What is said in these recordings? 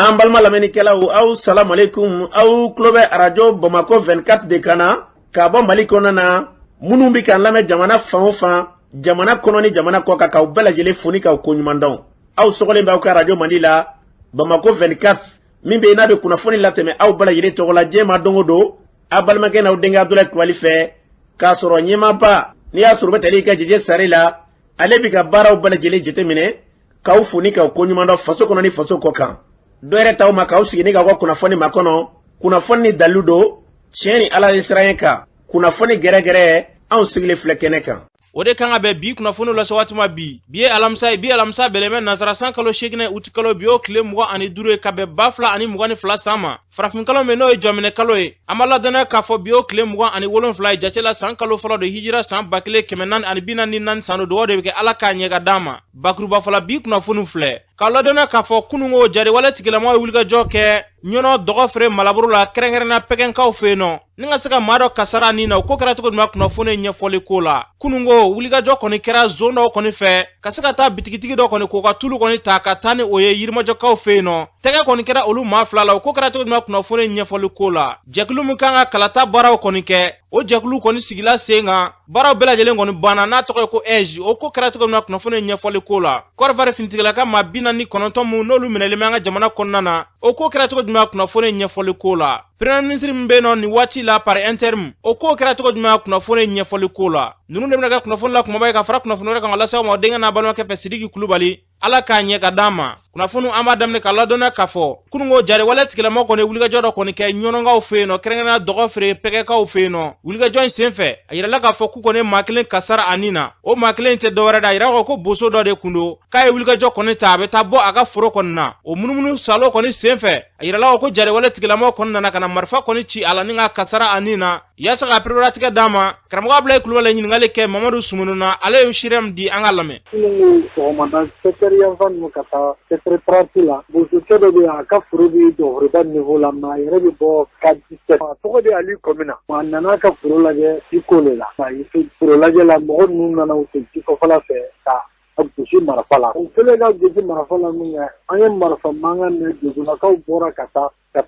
An balma lamɛnnikɛlaw aw salamu alaikum aw tulo bɛ radio Bamako 24 de kan na ka bɔ Mali kɔnɔ na minnu bɛ kan lamɛn jamana fan o fan jamana kɔnɔ ni jamana kɔ kan k'aw bɛɛ lajɛlen fo ni k'aw ko ɲuman dɔn. Aw sɔgɔlen b'aw ka radio Mali la Bamako 24 min bɛ n'a bɛ kunnafoni latɛmɛ aw bɛɛ lajɛlen tɔgɔ la diɲɛ ma don o don a balimakɛ n'aw denkɛ Abdulaye Kulibali fɛ k'a sɔrɔ ɲɛmaaba n'i y'a sɔrɔ bɛ tali ka jɛjɛ sari la ale bɛ ka baaraw bɛɛ lajɛlen jateminɛ k'aw fo ni k'aw ko ɲuman dɔn faso kɔnɔ ni faso kɔ kan. Dɔwɛrɛ t'aw ma k'aw sigi ni k'aw ka kunnafoni ma kɔnɔ kunnafoni ni dalilu don tiɲɛ ni ala ye siran kan kunnafoni gɛrɛgɛrɛ anw sigilen filɛ kɛnɛ kan. O de kan ka bɛn bi kunnafoni la waati ma bi ye alamisa bɛlɛmɛ nansara san kalo 8 uti kalo bi o tile 25 ye ka bɛn 2022 san ma farafin kalo min n'o ye jɔminɛ kalo ye an b'a ladɔnniya k'a fɔ bi o tile 27 ye jate la san kalo fɔlɔ de hijira san 1444 san do dɔgɔ de bɛ kɛ ala k'a ɲɛ ka d'a ma bakuruba fɔla bi kunnafoni filɛ k'a ladɔnniya k'a fɔ kunungo jariwale tigilamaw ye wulikajɔ kɛ ɲɔnɔ dɔgɔfere malaburu la kɛrɛnkɛrɛnna pɛgɛnkaw fɛ yen nɔ ni ka se ka maa dɔ kasara nin na o ko kɛra cogo jumɛn kunnafoni ɲɛfɔli ko la kunungo wulikajɔ kɔni kɛra zone dɔw kɔni fɛ ka se ka taa bitigitigi dɔ kɔni k'o ka tulu kɔni ta ka taa ni o ye yirimajɔkaw fɛ yen nɔ tɛgɛ kɔni kɛra olu maa fila la o ko kɛra cogo jumɛn kunnafoni ɲɛfɔli ko la jɛkulu min kan ka kalata baaraw kɔni kɛ o jɛkulu kɔni sigila sen kan baaraw bɛɛ lajɛlen kɔni banna n'a tɔgɔ ye ko EJ o ko kɛra cogo jumɛn kunnafoni ɲɛfɔli ko la Kɔrɔwari finitigilaka maa 49 mun n'olu minɛlen bɛ an ka jamana kɔnɔna na o ko kɛra cogo jumɛn kunnafoni ɲɛfɔli ko la Premier ministre min bɛ yen nɔ nin waati la par intérim o ko kɛra cogo jumɛn kunnafoni ɲɛfɔli ko la ninnu de bɛna kɛ kunnafoni la kumaba ye ka fara kunnafoni wɛrɛ kan ka lase aw ma denkɛ n'a balimakɛ fɛ Sidiki Kulibali ala k'a ɲɛ ka d'a ma kunnafoni an b'a daminɛ ka ladɔnniya k'a fɔ kunungo jariwale tigilamaw kɔni wulikajɔ dɔ kɔni kɛ ɲɔnɔnkaw fɛ yen nɔ kɛrɛnkɛrɛnna dɔgɔfere pɛgɛkaw fɛ yen nɔ wulikajɔ in senfɛ a yirala k'a fɔ k'u kɔni maa kelen kasara a nin na o maa kelen tɛ dɔwɛrɛ da a yira ko boso dɔ de kun don k'a ye wulikajɔ kɔni ta a bɛ taa bɔ a ka foro kɔni na o munumunu salo kɔni senfɛ a yirala ko jariwale tigilamaw kɔni nana ka na marifa kɔni ci a la ni ka kasara a nin na yaasa ka pereratigɛ d'a ma karamɔgɔ Abdulaye Kulibali ye ɲininkali kɛ Mamadu Sumunu na ale ye sirem di an ka lamɛn. La boso dɔ bɛ a ka foro bɛ dɔgɔtɔrɔba niveau la ma yɛrɛ bɛ bɔ ka 17 a tɔgɔ de Ali Komina a nana ka foro lajɛ Iko le la a ye foro lajɛ la mɔgɔ ninnu nana u fɛ Iko fɔlɔ fɛ ka gosi marifa la u kɛlen ka gosi marifa la min kɛ an ye marifa mankan mɛn josolakaw bɔra ka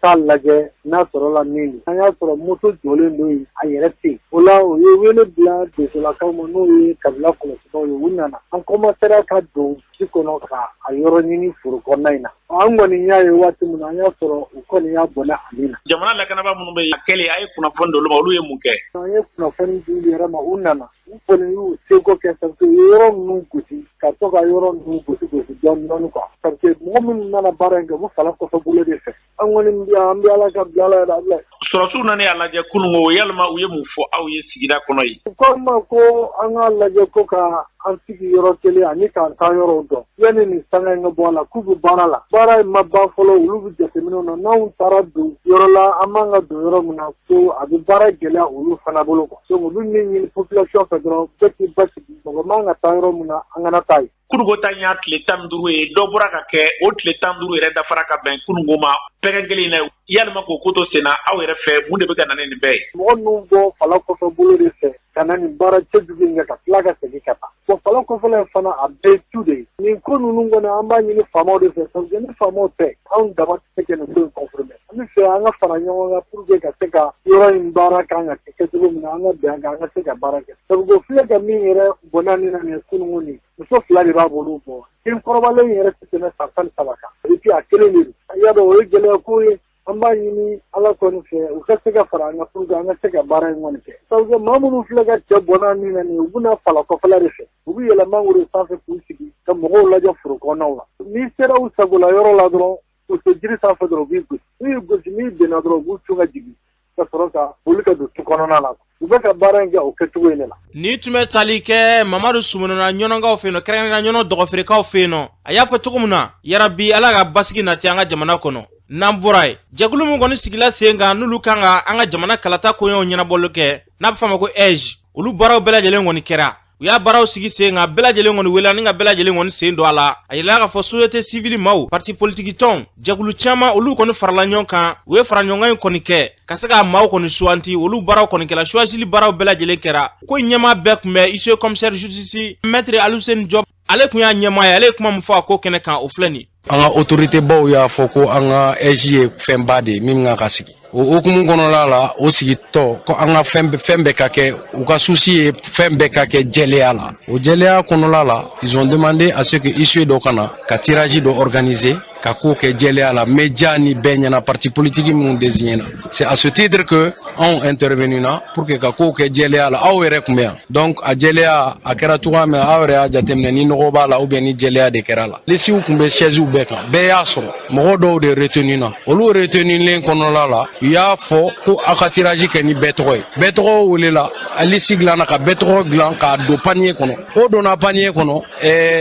taa lajɛ n'a sɔrɔ la min an y'a sɔrɔ moto jɔlen don yen a yɛrɛ tɛ yen o la o ye wele bila josolakaw ma n'o ye kabila kɔlɔsibaw ye u nana an kɔmasera ka don ci kɔnɔ ka a yɔrɔ ɲini foro kɔnɔna in na an kɔni y'a ye waati min na an y'a sɔrɔ u kɔni y'a bɔnɛ ale na jamana lakanabaa minnu bɛ yen a kɛlen a ye kunnafoni d'olu ma olu ye mun kɛ an ye kunnafoni di u yɛrɛ ma u nana u kɔni y'u seko kɛ parce que u ye yɔrɔ ninnu gosi ka to ka yɔrɔ ninnu gosi dɔɔni dɔɔni quoi parce que mɔgɔ minnu nana baara in kɛ u fala kɔfɛ bolo de fɛ an kɔni an bɛ ala ka bila ala yɛrɛ Abdulaye sɔrɔsiw nana y'a lajɛ kunungo yalima u ye mun fɔ aw ye sigida kɔnɔ yen u ko an ma ko an k'a lajɛ ko ka an sigi yɔrɔ kelen ani k'an taa yɔrɔw dɔn yanni nin sanga in ka bɔ a la k'u bɛ baara la baara in ma ban fɔlɔ olu bɛ jateminɛw na n'anw taara don yɔrɔ la an man ka don yɔrɔ min na so a bɛ baara gɛlɛya olu fana bolo quoi donc olu min ɲini population fɛ dɔrɔn bɛɛ k'i basigi mɔgɔ man ka taa yɔrɔ min na an kana taa yen kunungo ta ɲa tile 15 ye dɔ bɔra ka kɛ o tile 15 yɛrɛ dafara ka bɛn kunungo ma pɛgɛ kelen na yalima k'o ko to senna aw yɛrɛ fɛ mun de bɛ ka na ni nin bɛɛ ye mɔgɔ ninnu bɔ fala kɔfɛ bolo de fɛ ka na nin baara cɛjugu in kɛ ka tila ka segin ka taa bon fala kɔfɛla in fana a bɛɛ tu de ye nin ko ninnu kɔni an b'a ɲini faamaw de fɛ parce que ni faamaw tɛ anw dama tɛ se ka nin ko in confirmer an bɛ fɛ an ka fara ɲɔgɔn kan pour que ka se ka yɔrɔ in baara kan ka kɛ cogo min na an ka bɛn kan an ka se ka baara kɛ sabu ko filɛ ka min yɛrɛ bɔnna nin na nin kunungo nin muso fila de b'a bolo bɔ den kɔrɔbalen yɛrɛ tɛ tɛmɛ san 13 kan et puis a kelen de don a y'a dɔn o ye gɛlɛya ko ye an b'a ɲini ala kɔni fɛ u ka se ka fara an ka pour que an ka se ka baara in kɔni kɛ sabu que maa minnu filɛ ka cɛ bɔnna min na nin u bɛna fala kɔfɛla de fɛ u bɛ yɛlɛ mangoro sanfɛ k'u sigi ka mɔgɔw lajɛ foro kɔnɔnaw la n'i sera u sagola yɔrɔ la dɔrɔn u tɛ jiri sanfɛ dɔrɔn u b'i gosi n'u y'i gosi n'i benna dɔrɔn u b'u cun ka jigin ka sɔrɔ ka boli ka don tu kɔnɔna la u bɛ ka baara in kɛ o kɛcogo in de la ni tun bɛ tali kɛ Mamadu Sumunu na ɲɔnɔnkaw fɛ yen nɔ kɛrɛnkɛrɛnna ɲɔnɔ dɔgɔfeerekaw fɛ yen nɔ a y'a fɔ cogo min na yarabi ala ka basigi nati an ka jamana kɔnɔ n'an bɔra ye jɛkulu min kɔni sigila sen kan n'olu kan ka an ka jamana kalata koɲɛw ɲɛnabɔli kɛ n'a bɛ f'a ma ko EJ olu baaraw bɛɛ lajɛlen kɔni kɛra u y'a baaraw sigi sen kan bɛɛ lajɛlen kɔni wele ani ka bɛɛ lajɛlen kɔni sen don a la a yirala k'a fɔ société civile maaw parti politique tɔnw jɛkulu caman olu kɔni farala ɲɔgɔn kan u ye fara ɲɔgɔn in kɔni kɛ ka se ka maaw kɔni suganti olu baaraw kɔni kɛra choisili baaraw bɛɛ lajɛlen kɛra ko ɲɛmaa bɛɛ tun bɛ ICE commissaire justice maître Aluseni Diop ale kun y'a ɲɛmaa ye ale kuma mun fɔ a ko kɛnɛ kan o filɛ nin an ka autorité baw y'a fɔ ko an ka EJ ye fɛnba de min kan ka sigi o hukumu kɔnɔna la o sigitɔ ko an ka fɛn bɛɛ ka kɛ u ka souci ye fɛn bɛɛ ka kɛ jɛlenya la o jɛlenya kɔnɔna la ils ont demandé à ce que issue dɔ kana ka tirage dɔ organiser ka ko kɛ jɛlenya la média ni bɛɛ ɲɛna parti politique minnu désigné na c'est à ce titre que anw intervenu na pour que ka ko kɛ jɛlenya la aw yɛrɛ kun bɛ yan donc a jɛlenya a kɛra cogoya min aw yɛrɛ y'a jateminɛ ni nɔgɔ b'a la ou bien ni jɛlenya de kɛra la lisiw kun bɛ chaise bɛɛ kan bɛɛ y'a sɔrɔ mɔgɔ dɔw de retenu na olu retenilen kɔnɔna la u y'a fɔ ko aw ka tirage kɛ ni bɛɛ tɔgɔ ye bɛɛ tɔgɔ welela a lisi dilanna ka bɛɛ tɔgɔ dilan k'a don panier kɔnɔ o donna panier kɔnɔ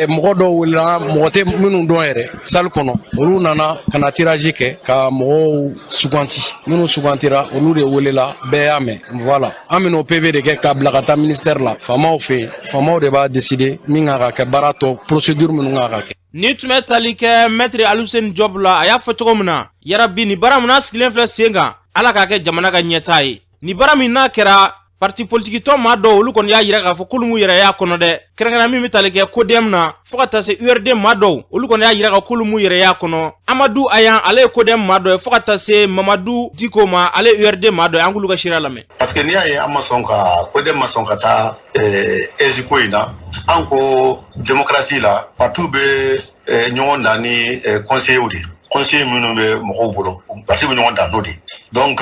mɔgɔ dɔw welela mɔgɔ tɛ minnu dɔn yɛrɛ salle kɔnɔ olu nana kana tirage kɛ ka mɔgɔw suganti minnu sugantira olu de welela bɛɛ y'a mɛn voilà an bɛna o PV de kɛ k'a bila ka taa ministère la faamaw fɛ yen faamaw de b'a décider min kan ka kɛ baara tɔ procédure minnu kan ka kɛ ni tun bɛ tali kɛ maître Aluseni Job la a y'a fɔ cogo min na yarabi ni baara min n'a sigilen filɛ sen kan ala k'a kɛ jamana ka ɲɛtaa ye ni baara min n'a kɛra parti politique tɔ maa dɔw olu kɔni y'a yira k'a fɔ k'olu m'u yɛrɛ y'a kɔnɔ dɛ kɛrɛnkɛrɛn min bɛ tali kɛ CODEM na fo ka taa se URD maa dɔw olu kɔni y'a yira k'olu m'u yɛrɛ y'a kɔnɔ Amadou Ayan ale ye CODEM maa dɔ ye fo ka taa se Mamadou Diko ma ale ye URD maa dɔ ye an k'olu ka sira lamɛn parce que n'i y'a ye an ma sɔn ka CODEM ma sɔn ka taa EJ ko in na an ko démocratie la partout bɛ ɲɔgɔn dan ni conseillers de conseiller minnu bɛ mɔgɔw bolo parti bɛ ɲɔgɔn dan n'o de donc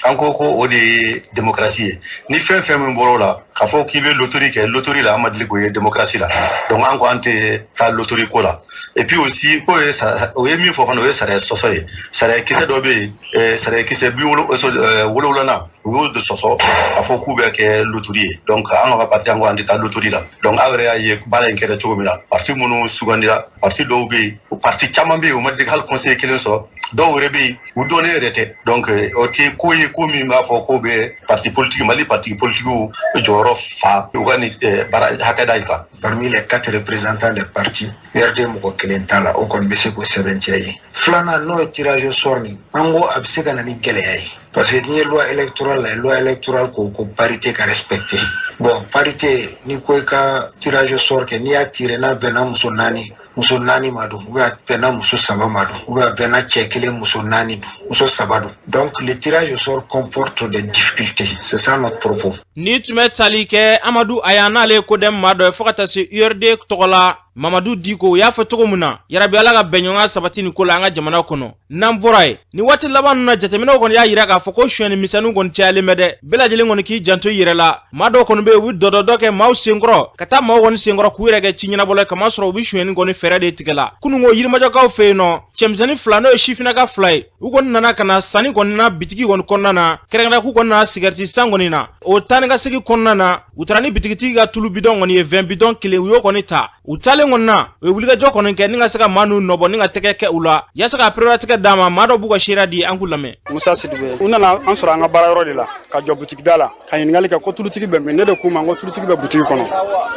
an ko o de ye démocratie ye ni fɛn fɛn min bɔr'o la k'a fɔ k'i bɛ loterie kɛ loterie la an ma deli k'o ye démocratie la donc an ko an tɛ taa loterie ko la et puis aussi ko o ye min fɔ fana o ye sariya sɔsɔ ye sariya kisɛ dɔ bɛ yen sariya kisɛ 70 u y'o de sɔsɔ k'a fɔ k'u bɛ kɛ loterie ye donc an ka parti an ko an tɛ taa loterie la donc aw yɛrɛ y'a ye baara in kɛra cogo min na parti minnu sugandira parti dɔw bɛ yen parti caman bɛ yen u ma deli hali conseiller kelen sɔrɔ dɔw yɛrɛ bɛ yen u dɔnnen yɛrɛ tɛ donc o tɛ ko ye ko min b'a fɔ ko bɛ parti politique Mali parti politique jɔyɔrɔ fa u ka ni baara hakɛda in kan. Parmi les 4 représentants des partis URD mɔgɔ kelen t'a la o kɔni bɛ se k'o sɛbɛntiya ye filanan n'o ye tirage au sort ni an ko a bɛ se ka na ni gɛlɛya ye parce que n'i ye loi électorale ko parité ka respecter bon parité ni ko i ka tirage au sort kɛ n'i y'a tire n'a bɛnna muso naani ma don ou bien a bɛnna muso 3 ma don ou bien a bɛnna cɛ kelen muso 4 don muso 3 don donc le tirage au sort comporte des difficultés c'est ça notre propos. ni tun bɛ tali kɛ Amadou Ayan n'ale ye CODEM maa dɔ ye fo ka taa se URD tɔgɔ la Mamadou Diko y'a fɔ cogo min na yarabi ala ka bɛnɲɔgɔnya sabati ni ko la an ka jamana kɔnɔ n'an bɔra ye ni waati laban ninnu na jateminɛw kɔni y'a yira k'a fɔ ko suɲɛni misɛnninw kɔni cayalen bɛ dɛ bɛɛ lajɛlen kɔni k'i janto i yɛrɛ la maa dɔw kɔni bɛ yen u bɛ dɔdɔdɔ kɛ maaw senkɔrɔ ka taa maaw kɔni senkɔrɔ k'u yɛrɛ kɛ ci ɲɛnabɔla ye kamasɔrɔ u bɛ suɲɛni kɔni fɛɛrɛ de tigɛ la kununko yirimajɔkaw fɛ yen nɔ cɛmisɛnnin 2 n'o ye sifinnaka 2 ye u kɔni nana ka na sanni kɔni na bitigi kɔni kɔnɔna na kɛrɛnkɛrɛn k'u kɔni nana sigarɛti san kɔni na o taa ni ka segin kɔnɔna na u taara ni bitigitigi ka tulu bidɔn kɔni ye 20 bidɔn kelen u y'o kɔni ta u taalen kɔni na u ye wulikajɔ kɔni kɛ ni ka se ka maa n'u nɔbɔ ni ka tɛgɛ kɛ u la yaasa ka perewatigɛ d'a ma maa dɔw b'u ka seereya di an k'u lamɛn. Musa Sidibe u nana an sɔrɔ an ka baara yɔrɔ de la ka jɔ butigi da la ka ɲininkali kɛ ko tulutigi bɛ min ne de k'u ma ko tulutigi bɛ butigi kɔnɔ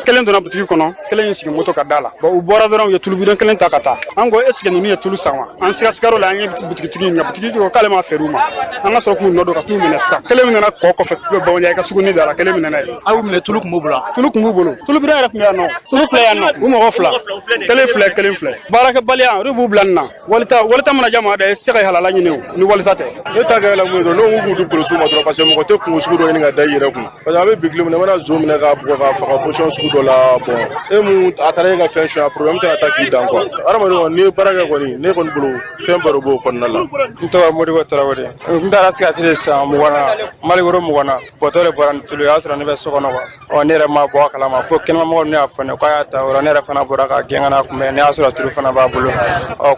kelen donna butigi kɔnɔ kelen y'i sigi moto ka da la bon u bɔra dɔrɔn u ye tulu bidɔn kelen ta ka taa an ko est ce que ninnu ye tulu san wa an sigasigaro la an ye butigitigi ɲininka butigitigi ko k'ale ma feere u ma an ka sɔrɔ k'u nɔ don ka t'u minɛ sisan kelen min nana kɔ kɔfɛ k'u bɛ bawanja i ka suguni da la kelen min nana ye aw minɛ tulu kun b'u bolo tulu kun b'u bolo tulu bidɔn yɛrɛ tun bɛ yan nɔ tulu filɛ yan nɔ u mɔgɔ 2 kelen filɛ kelen filɛ baarakɛbaliya olu b'u bila nin na walita mana ja maa dɛ se ka halala ɲini o ni walita tɛ ne ta kɛ la mun dɔn n'o k'u di polisiw ma dɔrɔn parce que mɔgɔ tɛ kungo sugu dɔ ɲini ka da i yɛrɛ kun parce que a bɛ bi tile min na i mana zo minɛ k'a bugɔ k'a faga position sugu dɔ la bon e mun a taara e ka fɛn suɲɛ problème tɛ ka taa k'i dan quoi adamaden kɔni n'i ye baara kɛ kɔni ne kɔni bolo fɛn bɛɛ de b'o kɔnɔna la. n tɔgɔ Modibo Tarawele n taara sigati de san 20 na Malikoro 20 na bɔtɔ de bɔra ni tulu ye o y'a sɔrɔ ne bɛ so kɔnɔ quoi ne yɛrɛ ma bɔ a kalama fo kɛnɛmamɔgɔw ne y'a fɔ ne k'a y'a ta o la ne yɛrɛ fana bɔra ka gɛn ka na kunbɛn ne y'a sɔrɔ tulu fana b'a bolo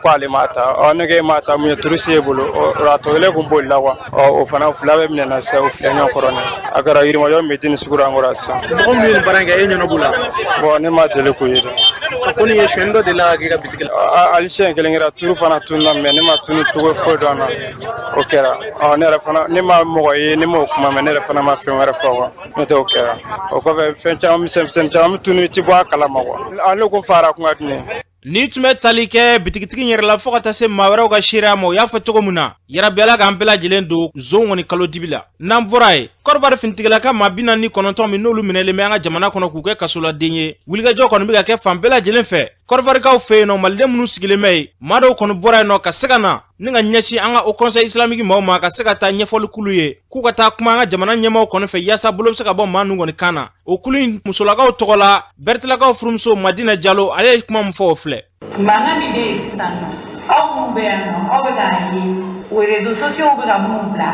ko ale m'a ta ne k'e m'a ta mun ye tulu si e bolo o la tɔ kelen kun bolila quoi o fana fila bɛ minɛ na sisan o filɛ ɲɔgɔn kɔrɔ ne a kɛra yirimajɔ min tɛ ni sugu an kɔrɔ sisan. mɔgɔ min ye nin baara in kɛ e ɲɛna b'u la. bon ne ma deli k'o ye dɛ. a ko nin ye suɲɛni dɔ de la ka kɛ ka bitigi la. ali siɲɛ kelen kɛra tulu fana tununa mais ne ma tunu cogo foyi dɔn na o kɛra ne yɛrɛ fana ne ma mɔgɔ ye ne m'o kuma mais ne yɛrɛ fana ma fɛn wɛrɛ fɔ quoi n'o tɛ o kɛra o kɔfɛ fɛn caman misɛnnin caman bɛ tunu i ti bɔ a kalama quoi ale ko fara kun ka di ne ye. ni tun bɛ tali kɛ bitigitigi yɛrɛ la fo ka taa se maa wɛrɛw ka seereya ma o y'a fɔ cogo min na yarabiala k'an bɛɛ lajɛlen don zon ŋɔni kalo dibi la n'an bɔra ye kɔrɔbari fintigilaka maa 49 min n'olu minɛlen bɛ an ka jamana kɔnɔ k'u kɛ kasoladen ye wulikajɔ kɔni bɛ ka kɛ fan bɛɛ lajɛlen fɛ kɔrɔbarikaw fɛ yen nɔ maliden minnu sigilen bɛ yen maa dɔw kɔni bɔra yen nɔ ka se ka na ni ka ɲɛsin an ka o conseil islamique maaw ma ka se ka taa ɲɛfɔli kulu ye k'u ka taa kuma an ka jamana ɲɛmaaw kɔni fɛ yaasa bolo bɛ se ka bɔ maa ninnu kɔni kan na o kulu in musolakaw tɔgɔ la Bertilakaw furumuso Madina Jalo ale ye kuma min fɔ o filɛ. Mankan min bɛ yen sisan nɔ aw minnu bɛ yan nɔ aw bɛ k'a ye o réseaux sociaux bɛ ka minnu bila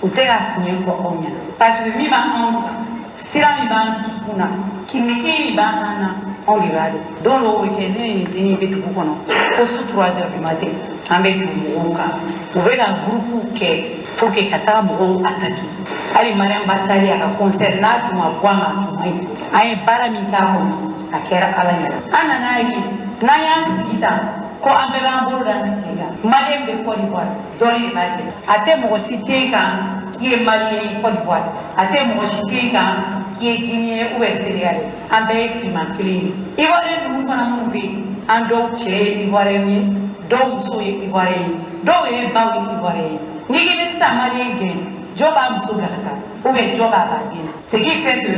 u tɛ ka tiɲɛ fɔ aw ɲɛna parce que min b'anw kan sira min b'an dusukun na kimiki min b'an na anw de b'a dɔn don dɔw bɛ kɛ ne ni denni bɛ dugu kɔnɔ fo su 3 heures du matin an bɛ tugu mɔgɔw kan u bɛ ka groupe kɛ pour que ka taa mɔgɔw attaquer hali Mariam ba taali a ka concert n'a tun ma bɔ a ma a tun ma ɲi an ye baara min k'a kɔnɔ a kɛra Ala ɲɛna an nan'a ye n'an y'an sigi tan ko an bɛɛ b'an bolo d'an sen kan maliyɛn bɛ Côte d'Ivoire dɔɔnin de b'a cɛ a tɛ mɔgɔ si t'e kan k'i ye maliyɛn ye Côte d'Ivoire a tɛ mɔgɔ si t'e kan k'i ye Guinéen ou bien Sénégalais an bɛɛ ye finman kelen ye Ivoirien ninnu fana minnu bɛ yen an dɔw cɛ ye Ivoirien ye dɔw muso ye Ivoirien ye dɔw yɛrɛ baw ye Ivoirien ye n'i k'i bɛ sisan maliyɛn gɛn jɔ b'a muso bila ka taa ou bien jɔ b'a ba den na ce qui fait que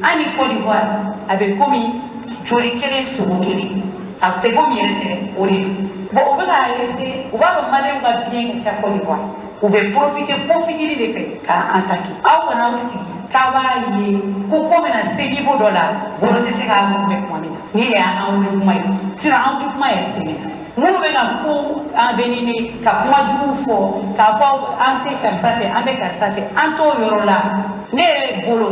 an ni Côte d'Ivoire a bɛ komi joli kelen sogo kelen a tɛ komi yɛrɛ tɛ o de don bon u bɛ k'a essayer u b'a dɔn maliyɛnw ka biɲɛ ka ca Côte d'Ivoire u bɛ profiter ko fitinin de fɛ k'an attaquer aw kana aw sigi k'a b'a ye ko ko bɛna se niveau dɔ la bolo tɛ se k'a kunbɛn kuma min na ni de y'an wuli kuma ye sinon an wuli kuma yɛrɛ tɛmɛna minnu bɛ ka ko an veniner ka kuma juguw fɔ k'a fɔ an tɛ karisa fɛ an bɛ karisa fɛ an t'o yɔrɔ la ne yɛrɛ bolo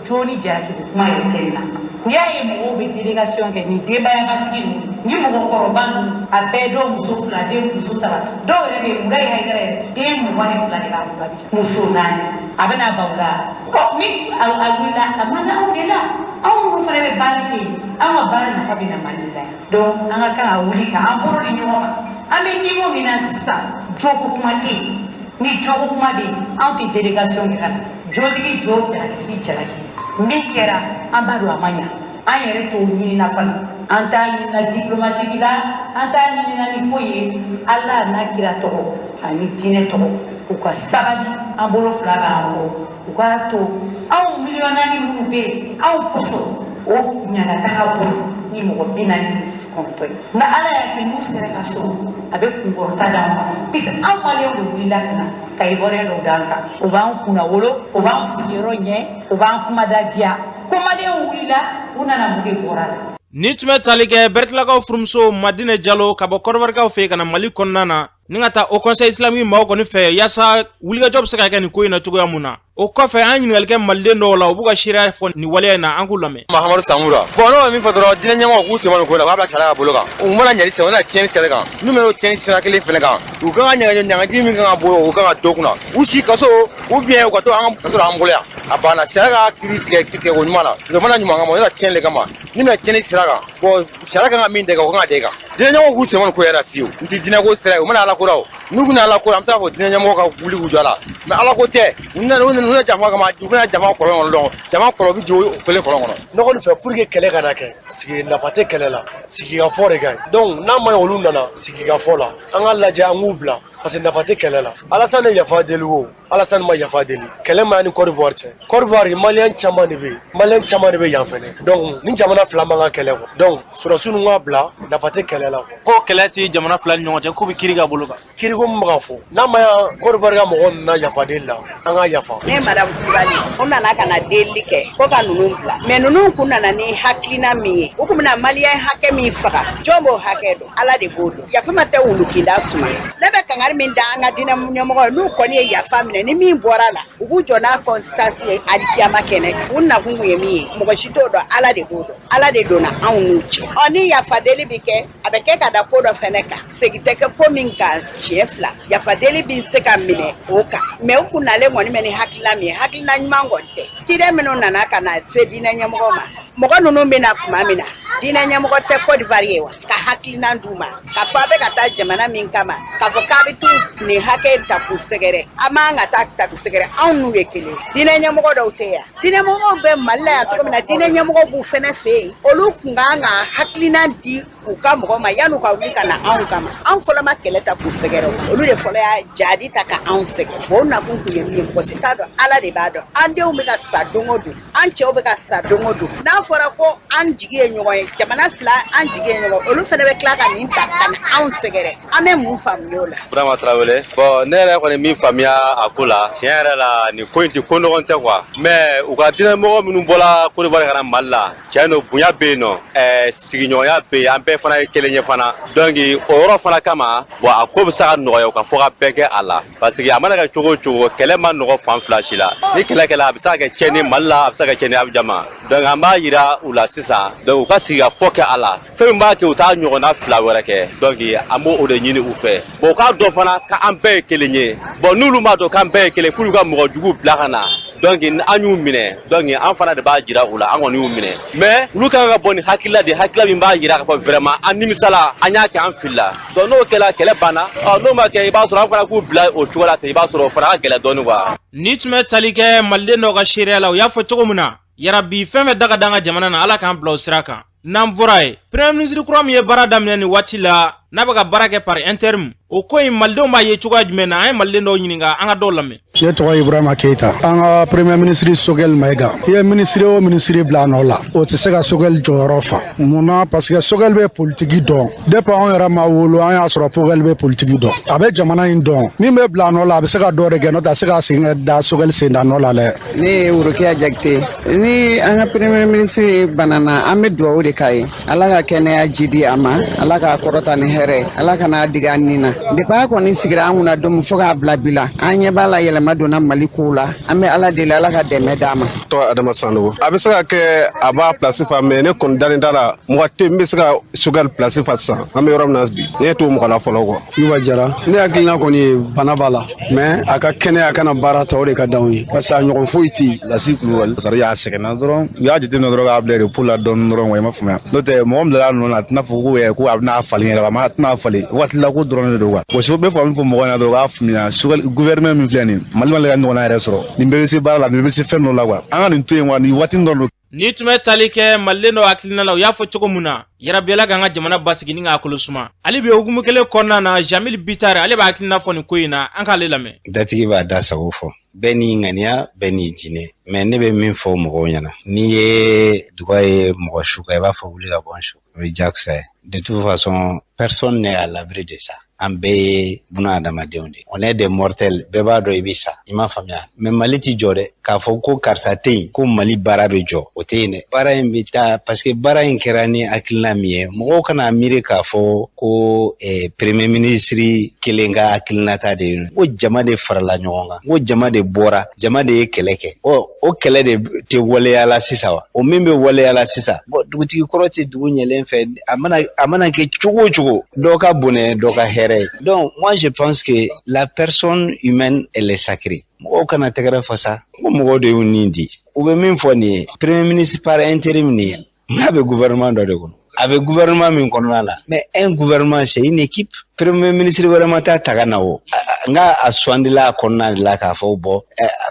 Joni Jalaki bɛ kuma yɛrɛ tɛmɛna n'i y'a ye mɔgɔw bɛ délégation kɛ nin denbayabatigi ninnu ni mɔgɔkɔrɔba ninnu a bɛɛ dɔw muso 2 den muso 3 dɔw yɛrɛ bɛ yen Mulayi Hayidara yɛrɛ den 22 de b'a bolo a bɛ muso 4 a bɛna baw la ni a wulila a ma na anw de la anw minnu fana bɛ baara kɛ yen an ka baara nafa bɛ na Mali la yan donc an ka kan ka wuli k'an bolo di ɲɔgɔn ma an bɛ niveau min na sisan joko kuma tɛ yen ni joko kuma bɛ yen anw tɛ délégation kɛ ka na jotigi jo jalaki jalaki min kɛra an b'a dɔn a ma ɲa an yɛrɛ t'o ɲinina fana an t'a ɲinina diplomatique la an t'a ɲinina ni foyi ye Ala n'a kira tɔgɔ ani diinɛ tɔgɔ u ka sabali an bolo 2 b'an kɔ u k'a to anw miliyɔnnaire minnu bɛ yen anw kosɔn o ɲanataga bolo ni mɔgɔ 49 ye nka Ala y'a kɛ n'u sera ka sɔrɔ a bɛ kunkɔrɔta d'an ma puisque anw maliyɛnw de wulila ka na ka Ivoirien dɔw d'an kan u b'an kunna wolo u b'an sigiyɔrɔ ɲɛ u b'an kumada diya ko maliyɛnw wulila u nana mun de bɔra la. Ni tun bɛ tali kɛ Bertilakaw furumuso Madina Jalo ka bɔ kɔrɔbarikaw fɛ yen ka na Mali kɔnɔna na ni ka taa o conseil islamique maaw kɔni fɛ yaasa wulikajɔ bɛ se ka kɛ nin ko in na cogoya mun na o kɔfɛ an ɲininkali kɛ maliden dɔw la u b'u ka sariya fɔ nin waleya in na an k'u lamɛn. Mahamadu Sankura bon n'o ye min fɔ dɔrɔn diinɛ ɲɛmɔgɔw k'u senbɔ nin ko la u k'a bila sariya ka bolo kan u mana ɲɛli sɛbɛn u mana tiɲɛni sira kan n'u mɛna o tiɲɛni sira kelen fɛnɛ kan u kan ka ɲagaji min kan ka bɔ o kan ka to kunna u si kaso ou bien u ka to an ka kaso la an bolo yan a banna sariya ka kiiri tigɛ o ɲuman na jamana ɲuman kama o yɛrɛ tiɲɛni de kama ni bɛna tiɲɛni sira kan bon sariya kan ka min dɛgɛ o kan ka dɛgɛ kan diinɛ ɲɛmɔgɔw k'u senbɔ nin ko yɛrɛ fiyewu n tɛ diinɛ ko sira ye u mana Ala ko la o n'u bɛna Ala ko la an bɛ se k'a fɔ diinɛ ɲɛmɔgɔw ka wuli k'u jɔ a la mais Ala ko tɛ u nana janfa kama u bɛna janfa kɔlɔn kɔnɔ dɔn jama kɔlɔn bɛ jɔ o kelen kɔlɔn kɔnɔ ne kɔni fɛ pour que kɛlɛ kana kɛ sigi nafa tɛ kɛlɛ la sigikafɔ de ka ɲi donc n'a ma ɲi olu nana sigikafɔ la an ka lajɛ an k'u bila parce que nafa tɛ kɛlɛ la Alassane yafa deli o Alassane ma yafa deli kɛlɛ ma ni Côte d'Ivoire cɛ Côte d'Ivoire maliyɛn caman de bɛ yen maliyɛn caman de bɛ yan fɛnɛ donc ni jamana fila man kan kɛlɛ quoi donc sɔrɔsiw ninnu k'a bila nafa tɛ kɛlɛ la ko kɛlɛ ti jamana fila ni ɲɔgɔn cɛ k'u bɛ kiiri ka bolo kan kiiri ko min bɛ ka fɔ n'a ma ɲɛ Côte d'Ivoire ka mɔgɔw nana yafa deli la an ka yafa. Ne Madame Kulibali o nana ka na delili kɛ ko ka ninnu bila mais ninnu kun nana ni hakilina min ye u kun bɛna maliyɛn hakɛ min faga jɔn b'o hakɛ dɔn Ala de b'o dɔn yafama tɛ wulukinda suma ne bɛ kangari min da an ka diinɛ ɲɛmɔgɔ n'u kɔni ye yafa minɛ ni min bɔra la u k'u jɔ n'a constance ye alikiyama kɛnɛ kan u nakun kun ye min ye mɔgɔ si t'o dɔn Ala de b'o dɔn Ala de donna anw n'u cɛ ni yafa deli bi kɛ a bɛ kɛ ka da ko dɔ fɛnɛ kan segin tɛ kɛ ko min kan siɲɛ 2 yafa deli bi se ka minɛ o kan mais u kun nalen kɔni bɛ ni hakilina min ye hakilina ɲuman kɔni tɛ ciden minnu nana ka na se diinɛ ɲɛmɔgɔ ma mɔgɔ ninnu bɛna kuma min na diinɛ ɲɛmɔgɔ tɛ Côte d'Ivoire ye wa ka hakilina d'u ma k'a fɔ a bɛ ka taa jamana min kama k'a fɔ k'a bɛ t'u nin hakɛ ta k'u sɛgɛrɛ a man ka taa ta k'u sɛgɛrɛ anw n'u ye kelen diinɛ ɲɛmɔgɔ dɔw tɛ yan diinɛ ɲɛmɔgɔw bɛ Mali la yan cogo min na diinɛ ɲɛmɔgɔ b'u fɛnɛ fɛ yen olu kun kan ka hakilina di u ka mɔgɔ ma yan'u ka wuli ka na anw kama anw fɔlɔ ma kɛlɛ ta k'u sɛgɛrɛ olu de fɔlɔ y'a jadi ta ka anw sɛgɛrɛ o nakun kun ye min ye mɔgɔ si t'a dɔn ala de b'a dɔn an denw bɛ ka sa don o don an cɛw bɛ ka sa don o don n'a fɔra ko an jigi ye ɲɔgɔn ye jamana fila an jigi ye ɲɔgɔn olu fana bɛ tila ka nin ta ka na anw sɛgɛrɛ an bɛ mun faamuya o la. Burama Tarawele bon ne yɛrɛ kɔni min faamuya a ko la tiɲɛ yɛrɛ la nin ko in tɛ ko nɔgɔn tɛ quoi mais u ka diinɛmɔgɔ minnu bɔla Côte d'Ivoire ka na Mali la tiɲɛ don bonya bɛ yen nɔ sigiɲɔgɔnya bɛ yen an bɛɛ fana ye kelen ye fana donc o yɔrɔ fana kama bon a ko bɛ se ka nɔgɔya u ka fɔ ka bɛɛ kɛ a la parce que a mana kɛ cogo o cogo kɛlɛ ma nɔgɔ fan fila si la ni kɛlɛ kɛla a bɛ se ka kɛ tiɲɛni Mali la a bɛ se ka kɛ tiɲɛni Abidjan ma donc an b'a yira u la sisan donc u ka sigi ka fɔ kɛ a la fɛn min b'a kɛ u t'a ɲɔgɔnna fila wɛrɛ kɛ donc an b'o de ɲini u fɛ bon u k'a dɔn fana k'an bɛɛ ye kelen ye bon n'olu m'a dɔn k'an bɛɛ ye kelen f'olu ka mɔgɔ jugu bila ka na donc an y'u minɛ donc an fana de b'a jira u la an kɔni y'u minɛ mais olu kan ka bɔ ni hakilila de hakilila min b'a jira k'a fɔ vraiment an nimisala an y'a kɛ an filila donc n'o kɛla kɛlɛ banna n'o ma kɛ i b'a sɔrɔ an fana k'u bila o cogo la ten i b'a sɔrɔ o fana ka gɛlɛ dɔɔni quoi. Ni tun bɛ tali kɛ maliden dɔw ka seereya la u y'a fɔ cogo min na yarabi fɛn bɛ daga d'an ka jamana na ala k'an bila o sira kan n'an bɔra ye premier ministre kura min ye baara daminɛ nin waati la n'a bɛ ka baara kɛ par intérim o ko in malidenw b'a ye cogoya jumɛn na an ye maliden dɔw ɲininka an ka dɔw lamɛn. Ne tɔgɔ ye Ibrahima Keita an ka premier ministre Sogɛl Mayiga i ye ministre o ministre bila a nɔ la o tɛ se ka Sogɛl jɔyɔrɔ fa munna parce que Sogɛl bɛ politiki dɔn depuis anw yɛrɛ ma wolo an y'a sɔrɔ Sogɛl bɛ politiki dɔn a bɛ jamana in dɔn min bɛ bila a nɔ la a bɛ se ka dɔ de kɛ n'o tɛ a se ka segin ka da Sogɛl sen da nɔ la dɛ. Ne ye Worokiya Jakite ni an ka premier ministre banana an bɛ dugawu de k'a ye ala ka kɛnɛya ji di a ma ala ka kɔrɔta ni hɛrɛ ala ka n'a digi an nin na depuis a kɔni sigira an kunna don fo k'a bila bi la an ɲɛ b'a la yɛlɛma donna Mali kow la an bɛ ala deli ala ka dɛmɛ d'a ma. Tɔgɔ Adama Sanogo a bɛ se ka kɛ a b'a place fa mais ne kɔni dalen t'a la mɔgɔ tɛ min bɛ se ka Sogɛl place fa sisan an bɛ yɔrɔ min na bi ne t'o mɔgɔ la fɔlɔ quoi. Yuba Jara ne hakilina kɔni ye bana b'a la mais a ka kɛnɛya a kana baara ta o de ka d'anw ye parce que a ɲɔgɔn foyi tɛ yen. Lasi Kulubali parce que y'a sɛgɛnna dɔrɔn u y'a jateminɛ dɔrɔn k'a bila repos la dɔɔni dɔrɔn wa i ma faamuya n'o tɛ mɔgɔ min bilala nɔ na a tɛna fɔ ko a bɛna falen yɛrɛ a tɛna falen waati la ko dɔrɔn de don quoi. Bon bɛ fɔ min fɔ mɔgɔ ɲɛna dɔrɔn k'a faamuya Sogɛl gouvernement min filɛ nin Mali ma ka ɲɔgɔnna yɛrɛ sɔrɔ nin bɛɛ bɛ se baara la nin bɛɛ bɛ se fɛn dɔ la quoi an ka nin to yen wa nin waati dɔ don. Ni tun bɛ tali kɛ maliden dɔw hakilina la u y'a fɔ cogo min na yarabi ala k'an ka jamana basigi ni k'a kolo suma ale bɛ hukumu kelen kɔnɔna na Jamil Bitar ale b'a hakilina fɔ nin ko in na an k'ale lamɛn. Datigi b'a da sago fɔ bɛɛ n'i ŋaniya bɛɛ n'i jinɛ mais ne bɛ min fɔ mɔgɔw ɲɛna n'i ye duga ye mɔgɔ su kan i b'a fɔ wuli ka bɔ n su o ye jakusa ye de toute façon personne n'est à l'abri de ça an bɛɛ ye buna adamadenw de on est des mortels bɛɛ b'a dɔn i bɛ sa i m'a faamuya mais Mali tɛ jɔ dɛ k'a fɔ ko karisa tɛ yen ko Mali baara bɛ jɔ o tɛ yen dɛ baara in bɛ taa parce que baara in kɛra ni hakilina min ye mɔgɔw kana miiri k'a fɔ ko premier ministre kelen ka hakilinata de ye ko jama de farala ɲɔgɔn kan ko jama de bɔra jama de ye kɛlɛ kɛ o kɛlɛ de tɛ waleyala sisan wa o min bɛ waleyala sisan bon dugutigi kɔrɔ tɛ dugu ɲɛlen fɛ a mana kɛ cogo o cogo dɔ ka bonɛ dɔ ka hɛrɛ. Donc, moi, je pense que la personne humaine, elle est sacrée. Mɔgɔw kana tɛgɛrɛ fɔ sa ko mɔgɔw de y'u nin di u bɛ min fɔ nin ye premier ministre par intérim nin ye n'a bɛ gouvernement dɔ de kɔnɔ a bɛ gouvernement min kɔnɔna la mais un gouvernement c'est une équipe premier ministre wɛrɛ ma taa ta ka na o nka a sugandila a kɔnɔna de la k'a fɔ bɔ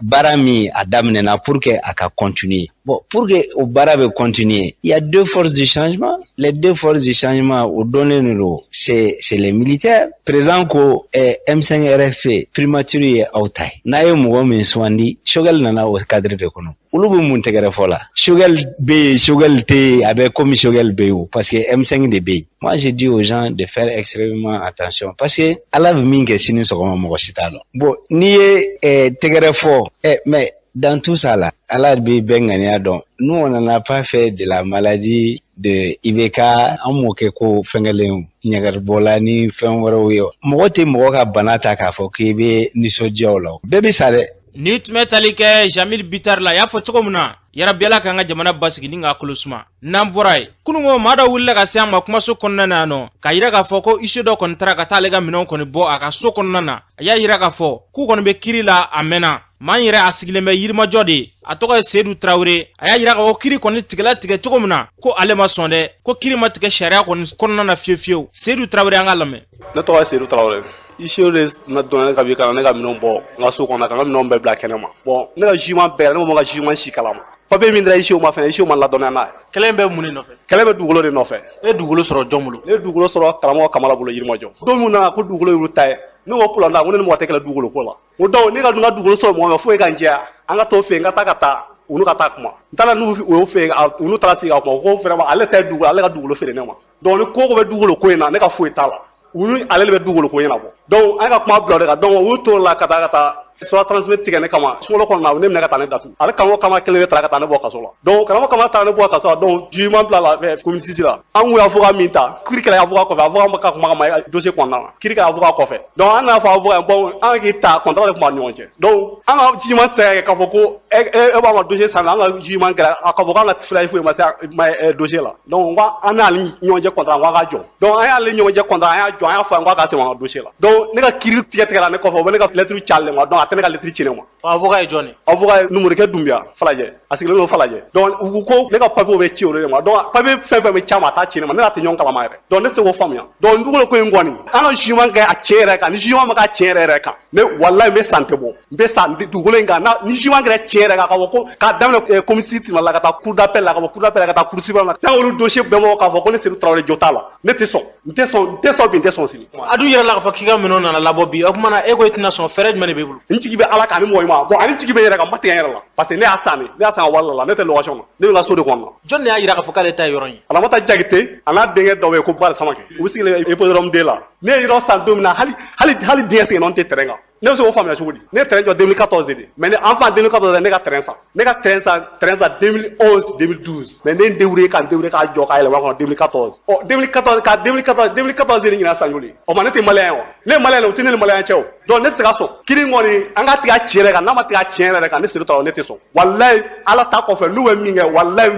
baara min a daminɛna pour que a ka continuer bon pour que o baara bɛ continuer il y a deux forces du changement les deux forces du changement o dɔnnen don c'est les militaires président ko M5 RFA primature ye aw ta ye n'a ye mɔgɔ min sugandi Sogɛl nana o cadre de kɔnɔ olu bɛ mun tɛgɛrɛ fɔ la Sogɛl bɛ yen Sogɛl tɛ yen a bɛ comme Sogɛl bɛ yen parce que M5 de bɛ yen moi je dis aux gens de faire extrêmement attention parce que ala bɛ min kɛ sini sɔgɔma mɔgɔ si t'a dɔn bon n'i ye tɛgɛrɛ fɔ mais dans tout ça là ala bɛ bɛɛ ŋaniya dɔn nous on n'en a pas fait de la maladie de IBK an m'o kɛ ko fɛnkɛlen ɲagaribɔla ni fɛn wɛrɛw ye mɔgɔ tɛ mɔgɔ ka bana ta k'a fɔ k'i bɛ nisɔndiya o la bɛɛ bɛ sa dɛ. Ni tun bɛ tali kɛ Jamil Bitar la y'a fɔ cogo min na yarabi ala k'an ka jamana basigi ni k'a kolo suma n'an bɔra ye kunungo maa dɔ wulila ka se an ma kumaso kɔnɔna na yan nɔ k'a yira k'a fɔ ko issue dɔ kɔni taara ka taa ale ka minɛnw kɔni bɔ a ka so kɔnɔna na a y'a yira k'a fɔ k'u kɔni bɛ kiri la a mɛnna maa yɛrɛ a sigilen bɛ yirimajɔ de a tɔgɔ ye Seydou Traoré a y'a yira k'a fɔ kiri kɔni tigɛla tigɛ cogo min na ko ale ma sɔn dɛ ko kiri ma tigɛ sariya kɔni kɔnɔna na fiyewu fiyewu Seydou Traoré an ka lamɛn. Ne tɔgɔ ye Seydou Traoré issue de na donna ne ka bi kana ne ka minɛnw bɔ n ka so kɔnɔ ka n ka minɛnw bɛɛ bila kɛnɛ ma bon ne ka jugement bɛɛ ne ma ka jugement si kalama papier min dira isiw ma fɛnɛ isiw ma ladɔnniya n'a ye kɛlɛ bɛ mun de nɔfɛ kɛlɛ bɛ dugukolo de nɔfɛ e dugukolo sɔrɔ jɔn bolo ne ye dugukolo sɔrɔ karamɔgɔ Kamara bolo Yirimajɔ don min nana ko dugukolo y'olu ta ye ne ko pulanda ko ne ni mɔgɔ tɛ kɛlɛ dugukolo ko la o donc ne ka dun ka dugukolo sɔrɔ mɔgɔ min foyi ka n jɛya an ka t'o fɛ yen n ka taa olu ka taa kuma n taara n'u y'o fɛ yen olu taara sigi ka kuma ko vraiment ale ta ye dugukolo ale ka dugukolo feere ne ma donc ni ko bɛ dugukolo ko in na ne ka foyi t'a la olu ale de bɛ dugukolo ko ɲɛnabɔ donc an ka kuma bila o de kan donc u t'o la ka taa soit transmet tigɛ ne kama sunkalo kɔnɔna u ne minɛ ka taa ne datugu ale karamɔgɔ Kamara kelen de taara ka taa ne bɔ kaso la donc karamɔgɔ Kamara taara ne bɔ kaso la donc jugement bila la commune 6 la an kun ye avocat min ta kiiri kɛra avocat kɔfɛ avocat ma ka kuma kama dossier kɔnɔna na kiiri kɛra avocat kɔfɛ donc an nana fɔ avocat bon an k'i ta contrat de tun b'a ni ɲɔgɔn cɛ donc an ka jugement tɛ se ka kɛ k'a fɔ ko e b'a ma dossier sanfɛ an ka jugement kɛra k'a fɔ k'an ka filaye foyi ma se dossier la donc an n'ale ɲɔgɔn cɛ contrat ko an k'a jɔ donc an y'ale ɲɔgɔn cɛ contrat an y'a jɔ an y'a fɔ an k'a sɛbɛn an ka dossier la donc ne ka kiiri tigɛra ne kɔfɛ o bɛ ne ka lettre calen ma donc a tɛ ne ka lettre ci ne ma avocat ye jɔn ye avocat ye numurukɛ Dunbiya Falajɛ a sigilen don Falajɛ donc u ko ne ka papier bɛ ci o de ma donc papier fɛn fɛn bɛ ci a ma a t'a ci ne ma ne n'a tɛ ɲɔgɔn kalama yɛrɛ donc ne tɛ se k'o faamuya donc dugukolo ko in kɔni an ka jugement kɛ a tiɲɛ yɛrɛ kan ni jugement ma kɛ a tiɲɛ yɛrɛ kan ne walayi n bɛ san tɛ bɔ n bɛ san dugukolo in kan ni jugement kɛra tiɲɛ yɛrɛ kan k'a fɔ ko k'a daminɛ commission tribunal la ka taa cour d'appel la ka bɔ cour d'appel la ka taa cour suprême la tant olu dossier bɛɛ ma k'a fɔ ko ne Seydou Traoré jɔ t'a la ne tɛ sɔn n tɛ sɔn bi n tɛ sɔn sini a dun yɛrɛ la k'a fɔ k'i ka minɛnw nana labɔ bi o tuma na e ko i tɛna sɔn fɛɛrɛ jumɛn de b'e bolo n jigi bɛ Ala kan ni mɔgɔ ma bon ani jigi bɛ yɛrɛ kan n ma tigɛ n yɛrɛ la parce que ne y'a san ka wari la ne tɛ location na ne bɛ n ka so de kɔnɔ jɔn de y'a jira k'a fɔ k'ale ta ye yɔrɔ in ye Alamata Jakite a n'a denkɛ dɔ bɛ yen ko Bari Samake u sigilen hippodrome de la ne ye yɔrɔ san don min na hali denkɛ sigilen tɛ terrain kan ne bɛ se k'o faamuya cogo di ne ye terrain jɔ 2014 de mais enfin 2014 ne ka terrain san 2011 2012 mais ne ye n débrouillé k'a jɔ k'a yɛlɛma kɔnɔ 2014 ɔ 2014 de ɲinan san joli o ma ne tɛ maliyɛn ye wa ne ye maliyɛn de o tɛ ne ni maliyɛn cɛ o donc ne tɛ se ka sɔn kiiri kɔni an ka tigɛ a tiɲɛ yɛrɛ kan n'a ma tigɛ a tiɲɛ yɛrɛ kan ne Seydou Traoré ne tɛ sɔn walayi Ala ta kɔfɛ n'u bɛ min kɛ walayi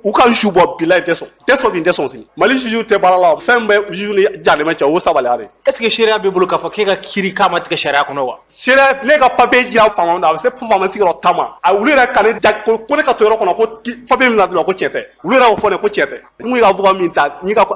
u ka n su bɔ bilayi n tɛ sɔn bi n tɛ sɔn sini Mali juge tɛ baara la fɛn bɛɛ juge ni jandɛmɛ cɛ o sabaliya de est ce que sariya b'i bolo k'a fɔ k'e ka kiiri k'a ma tigɛ sariya kɔnɔ wa sariya ne ka papier jira faama na a bɛ se faama sigiyɔrɔ 10 ma a olu yɛrɛ ka ne ja ko ne ka to yɔrɔ kɔnɔ ko papier min na dɔrɔn ko tiɲɛ tɛ olu yɛrɛ y'o fɔ ne ko tiɲɛ tɛ n kun ye avocat min ta n ka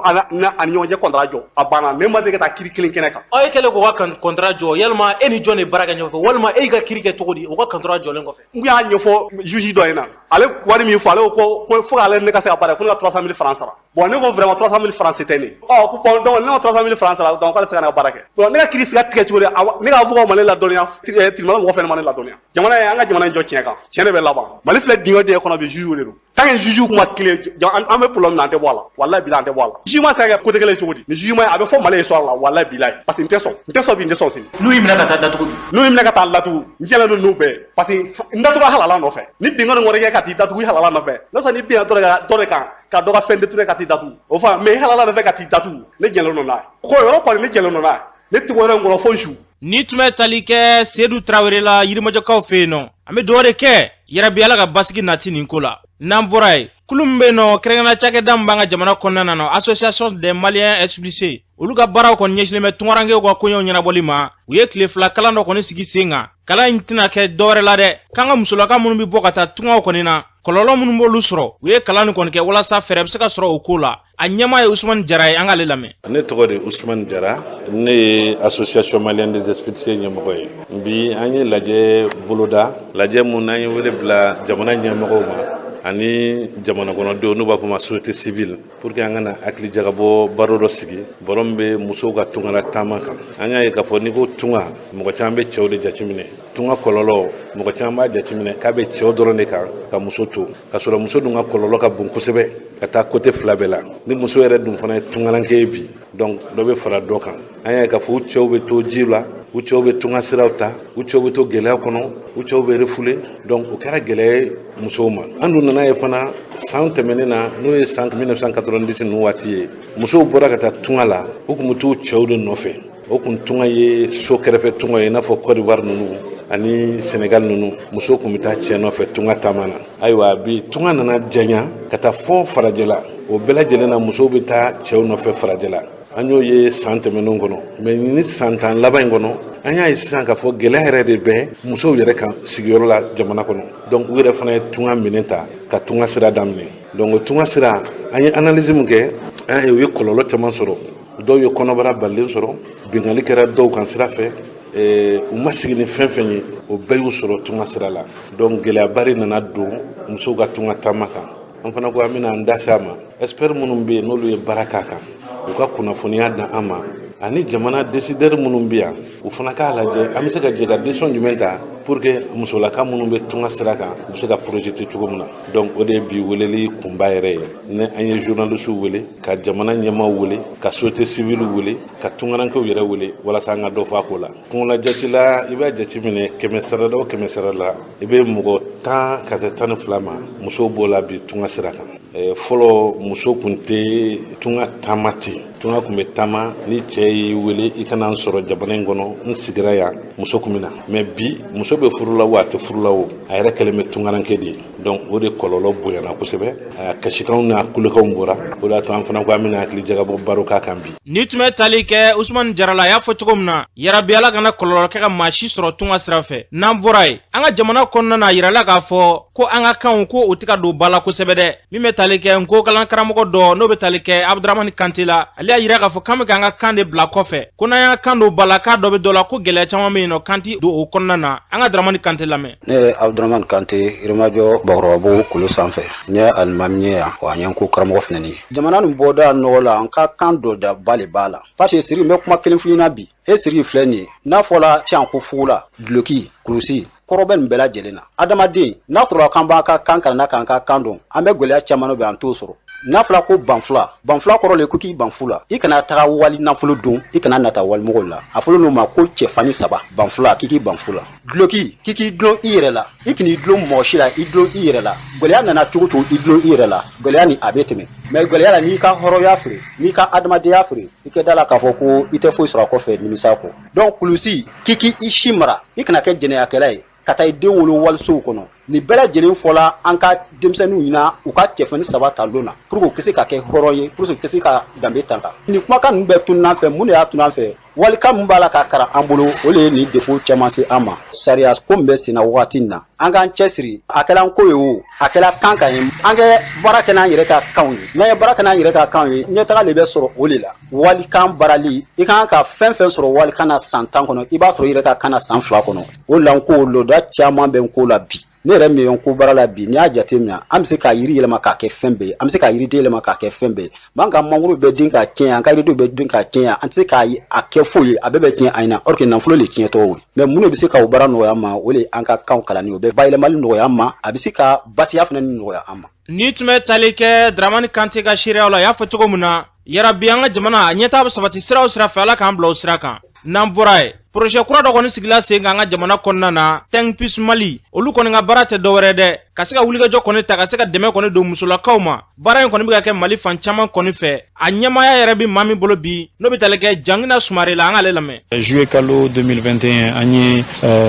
ani ɲɔgɔn cɛ contrat jɔ a banna ne ma deli ka taa kiiri kelen kɛnɛ kan e kɛlen k'o ka contrat jɔ yalima e ni jɔn de baara kɛ ɲɔgɔn fɛ walima e y'i ka kiiri kɛ cogo di o ka contrat jɔlen kɔfɛ n kun y'a ɲɛfɔ juge dɔ ɲɛna ale wari min fɔ ale ko fo k'ale ne ka se ka baara ko ne ka 300 000 francs sara bon ne ko vraiment 300 000 francs c'était ne ko bon donc ne ka 300 000 francs sara donc k'ale se ka ne ka baara kɛ donc ne ka kiiri sigi tigɛ cogo di ne ka avocat ma ne ladɔnniya tribunal mɔgɔ fɛnɛ ma ne ladɔnniya jamana ye an ka jamana in jɔ tiɲɛ kan tiɲɛ de bɛ laban Mali filɛ dingɛ de kɔnɔ bi juge de don tant que juge kuma kile an bɛ problème na an tɛ bɔ a la wallahi bilahi an tɛ bɔ a la jugement se ka kɛ côté kelen cogo di ni jugement a bɛ fɔ Mali histoire la wallahi bilahi parce que n tɛ sɔn bi n tɛ sɔn sini n'u y'i minɛ ka taa datugu n'u y'i minɛ ka taa datugu n jɛlen don n'u bɛɛ parce que n datugura halala nɔfɛ ni dingɛ nin wɛrɛ kɛ ka t'i datugu halala nɔfɛ n'a sɔrɔ ni bin dɔ de kan ka dɔ ka fɛn détourné ka t'i datugu o fa mais halala nɔfɛ ka t'i datugu ne jɛlen don n'a ye ko yɔrɔ kɔni ne jɛlen don n'a ye ne tɛ wɛrɛ nkɔrɔ fo su ni tun bɛ tali kɛ Seydou Traoré la Yirimajɔkaw fɛ yen nɔ an bɛ dugawu de kɛ yarabi Ala ka basigi nati nin ko la n'an bɔra yen kulu min bɛ yen nɔ kɛrɛnkɛrɛnnenya cakɛda min b'an ka jamana kɔnɔna na association des Maliens expulsés olu ka baaraw kɔni ɲɛsinnen bɛ tunkarankew ka koɲɛw ɲɛnabɔli ma u ye tile 2 kalan dɔ kɔni sigi sen kan kalan in tɛna kɛ dɔwɛrɛ la dɛ k'an ka musolaka minnu bɛ bɔ ka taa tungaw kɔni na kɔlɔlɔ minnu b'olu sɔrɔ u ye kalan nin kɔni kɛ walasa fɛɛrɛ bɛ se ka sɔrɔ o ko la a ɲɛmaa ye Ousmane Jara ye an k'ale lamɛn ne tɔgɔ de Ousmane Jara ne ye association malienne des expulsés ɲɛmɔgɔ ye bi an ye lajɛ boloda lajɛ mun n'an ye wele bila jamana ɲɛmɔgɔw ma ani jamana kɔnɔdenw n'u b'a fɔ ma société civile pour que an kana hakili jagabɔ baro dɔ sigi baro min bɛ musow ka tungala taama kan an y'a ye k'a fɔ n'i ko tunga mɔgɔ caman bɛ cɛw de jateminɛ tunga kɔlɔlɔ mɔgɔ caman b'a jateminɛ k'a bɛ cɛw dɔrɔn de kan ka muso to ka sɔrɔ muso dun ka kɔlɔlɔ ka bon kosɛbɛ ka taa côté fila bɛɛ la ni muso yɛrɛ dun fana ye tungalanke ye bi donc dɔ bɛ fara dɔ kan an y'a ye k'a fɔ u cɛw bɛ to ji la u cɛw bɛ tunga siraw ta u cɛw bɛ to gɛlɛya kɔnɔ u cɛw bɛ refoulé donc o kɛra gɛlɛya ye musow ma an dun nana ye fana san tɛmɛnen na n'o ye san 1990 ninnu waati ye musow bɔra ka taa tunga la u tun bɛ t'u cɛw de nɔfɛ o tun tunga ye so kɛrɛfɛ tunga ye i n'a fɔ Côte d'Ivoire ninnu ani Sénégal ninnu musow tun bɛ taa cɛ nɔfɛ tunga taama na ayiwa bi tunga nana janya ka taa fɔ farajɛ la o bɛɛ lajɛlen na musow bɛ taa cɛw nɔfɛ farajɛ la an y'o ye san tɛmɛnenw kɔnɔ mais ni san tan laban in kɔnɔ an y'a ye sisan k'a fɔ gɛlɛya yɛrɛ de bɛ musow yɛrɛ kan sigiyɔrɔ la jamana kɔnɔ donc u yɛrɛ fana ye tunga minɛ ta ka tunga sira daminɛ donc o tunga sira an ye analyse min kɛ an ye u ye kɔlɔlɔ caman sɔrɔ dɔw ye kɔnɔbara balilen sɔrɔ bingali kɛra dɔw kan sira fɛ u ma sigi ni fɛn fɛn ye o bɛɛ y'u sɔrɔ tunga sira la donc gɛlɛyaba nana don musow ka tunga taama kan an fana ko an bɛna an da s'a ma expert minnu bɛ yen n'olu ye baara k'a kan u ka kunnafoniya dan an ma ani jamana décideur minnu bɛ yan u fana k'a lajɛ an bɛ se ka jɛ ka décision jumɛn ta pour que musolaka minnu bɛ tunga sira kan u bɛ se ka projeter cogo min na donc o de ye bi weleli kunba yɛrɛ ye ni an ye journalistes wele ka jamana ɲɛmaaw wele ka société civile wele ka tungarankew yɛrɛ wele walasa an ka dɔ fɔ a ko la kungola jate la i b'a jateminɛ 100 sara la o 100 sara la i bɛ mɔgɔ 10 ka se 12 ma musow b'o la bi tunga sira kan fɔlɔ muso kun tɛ tunga taama ten tunga kun bɛ taama ni cɛ y'i wele i kana n sɔrɔ jamana in kɔnɔ n sigira yan muso kun bɛ na mais bi muso bɛ furu la o a tɛ furu la o a yɛrɛ kɛlen bɛ tungaranke de ye donc o de kɔlɔlɔ bonyana kosɛbɛ kasikanw n'a kulekanw bɔra o de y'a to an fana ko an bɛna hakili jagabɔ baro k'a kan bi. Ni tun bɛ tali kɛ Usumani Jarala y'a fɔ cogo min na yarabi Ala kana kɔlɔlɔ kɛ ka maa si sɔrɔ tunga sira fɛ n'an bɔra yen an ka jamana kɔnɔna na yirala k'a fɔ ko an ka kanw ko o tɛ ka don ba la kosɛbɛ dɛ min bɛ tali kɛ nko kalan karamɔgɔ dɔ n'o bɛ tali kɛ Abdramani Kante la ale y'a yira k'a fɔ k'an bɛ k'an ka kan de bila kɔfɛ ko n'an y'an kan don ba la k'a dɔ bɛ dɔ la ko gɛlɛya caman bɛ yen nɔ kan tɛ don o kɔnɔna na an ka Dramani Kante lamɛn. Ne ye Abdramani Kante Yirimajɔ Bakɔrɔbabugu kolo sanfɛ n ye alimami ye yan wa n ye nko karamɔgɔ fana ye jamana nin bɔda nɔgɔ la an ka kan dɔ da ba de b'a la parce que Siri n bɛ kuma kelen f'i ɲɛna bi e Siri filɛ nin ye n'a fɔla tiɲɛ ko fugu la duloki kurusi kɔrɔ bɛ nin bɛɛ lajɛlen na adamaden n'a sɔrɔ k'an b'a ka kan kalanna k'an ka kan dɔn an bɛ gɛlɛya caman bɛ an t'o sɔrɔ n'a fɔla ko banfula kɔrɔ le ko k'i banfu la i kana taga wali nafolo don i kana nata walimɔgɔw la a fɔlɔ n'o ma ko cɛfani 3 banfula k'i banfu la duloki k'i dulon i yɛrɛ la i k'i dulon mɔgɔ si la i dulon i yɛrɛ la gɛlɛya nana cogo cogo i dulon i yɛrɛ la gɛlɛya ni a bɛ tɛmɛ mais gɛlɛya la n'i ka hɔrɔnya feere n'i ka adamadenya feere i kɛ da la k'a fɔ ko i tɛ foyi sɔrɔ a kɔfɛ nimisa kɔ donc kulusi k'i si mara i kana kɛ jɛnɛyakɛla ye ka taa i den wolo walisow kɔnɔ ni bɛɛ lajɛlen fɔla an ka denmisɛnninw ɲina u ka cɛfani 3 ta don na pour que u kisi ka kɛ hɔrɔn ye pour que u kisi ka danbe tanga ni kumakan ninnu bɛɛ tunun an fɛ mun de y'a tunun an fɛ walikan min b'a la ka karan an bolo o de ye nin défaut caman se an ma sariya ko min bɛ sen na wagati in na an k'an cɛsiri a kɛla ko ye o a kɛla kan kan ye an kɛ baara kɛ n'an yɛrɛ ka kanw ye n'an ye baara kɛ n'an yɛrɛ ka kanw ye ɲɛtaga de bɛ sɔrɔ o de la walikan baarali i kan ka fɛn fɛn sɔrɔ walikan na san 10 kɔnɔ i b'a sɔrɔ i yɛrɛ ka kan na san 2 kɔnɔ o la n ko loda caman bɛ n ko la bi ne yɛrɛ min ye n ko baara la bi n'i y'a jateminɛ an bɛ se k'a yiri yɛlɛma k'a kɛ fɛn bɛɛ ye an bɛ se k'a yiriden yɛlɛma k'a kɛ fɛn bɛɛ ye an ka mangoro bɛ den ka tiɲɛ an ka yiridenw bɛ den ka tiɲɛ an tɛ se k'a kɛ foyi ye a bɛɛ bɛ tiɲɛ an ɲɛna or que nafolo de tiɲɛ tɔgɔ ye mais mun de bɛ se k'o baara nɔgɔya an ma o de ye an ka kanw kalanni o bɛ bayɛlɛmali nɔgɔya an ma a bɛ se ka basiya fana nɔgɔya an ma. Ni tun bɛ tali kɛ Dramani Kante ka seereyaw la y'a fɔ cogo min na yarabi an ka jamana a ɲɛtaga bɛ sabati sira o sira fɛ Ala k'an bila o sira kan n'an bɔra ye projet kura dɔ kɔni sigila sen kan an ka jamana kɔnɔna na Think Peace Mali olu kɔni ka baara tɛ dɔwɛrɛ dɛ ka se ka wulikajɔ kɔni ta ka se ka dɛmɛ kɔni don musolakaw ma baara in kɔni bɛ ka kɛ Mali fan caman kɔni fɛ a ɲɛmaaya yɛrɛ bɛ maa min bolo bi n'o bɛ tali kɛ Jangina Sumare la an k'ale lamɛn. Juillet kalo 2021 an ye